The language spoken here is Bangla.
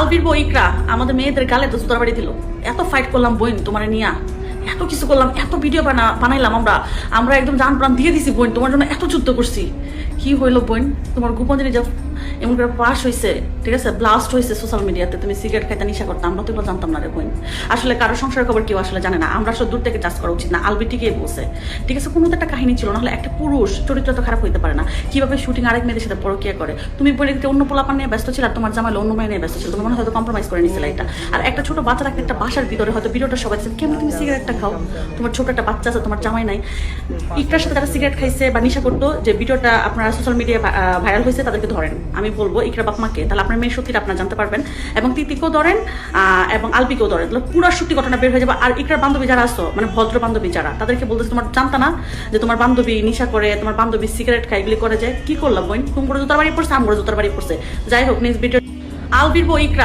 আলবির বউ ইকরা আমাদের মেয়েদের গালে তো জুতার বাড়ি দিল। এত ফাইট করলাম বোন তোমার নিয়া, এত কিছু করলাম, এত ভিডিও বানাইলাম আমরা একদম জান প্রাণ দিয়ে দিছি বোন, তোমার জন্য এত যুদ্ধ করছি। কি হইলো বোন, তোমার গোপন জিনিস এমন করে পাস হয়েছে, ঠিক আছে, ব্লাস্ট হয়েছে সোশ্যাল মিডিয়াতে। তুমি সিগারেট খাইতে নিশা করতাম, আমরা তো এগুলো জানতাম না রে বোন। আসলে কারো সংসারের খবর কেউ আসলে জানে না, আমরা আসলে দূর থেকে জাজ করা উচিত না। আলবি ঠিকই বলছে, ঠিক আছে, কোনো তো একটা কাহিনী ছিল, নাহলে একটা পুরুষ চরিত্র তো খারাপ হইতে পারে না। কিভাবে শুটিং আরেক মেয়েদের সাথে পরকিয়া করে, তুমি বোন দিতে অন্য পোলাপান নিয়ে ব্যস্ত ছিল, আর তোমার জামাইলে অন্য মেয়ে নিয়ে ব্যস্ত ছিল, তোমার মনে হয়তো কম্প্রোমাইজ করে নিছিল এটা। আর একটা ছোট বাচ্চা রাখতে একটা বাসার ভিতরে হয়তো ভিডিওটা সবাই দেখছেন, কেমন তুমি সিগারেটটা খাও, তোমার ছোট একটা বাচ্চা আছে, তোমার জামাই নাই। ইকরার সাথে যারা সিগারেট খাইছে বা নিশা করতো, যে ভিডিওটা আপনারা সোশ্যাল মিডিয়ায় ভাইরাল হয়েছে, তাদেরকে ধরেন। আমি বলবো ইকরা বাপ মাকে, তাহলে আপনার মেয়ের সত্যিটা আপনারা জানতে পারবেন। এবং তিতিকেও ধরেন এবং আলবিকেও ধরেন, তাহলে পুরো সত্যি ঘটনা বের হয়ে যাবে। আর ইকরার বান্ধবী যারা আসো, মানে ভদ্র বান্ধবী যারা, তাদেরকে বলতেছে তোমার জানতা না যে তোমার বান্ধবী নিশা করে, তোমার বান্ধবী সিগারেট খায়, এগুলি করে যায়। কি করলাম বোন, তুমি করে জুতার বাড়ি পড়ছে, আমার জুতার বাড়ি পড়ছে। যাই হোক, নেক্সট ভিডিও। আলবির বউ ইকরা।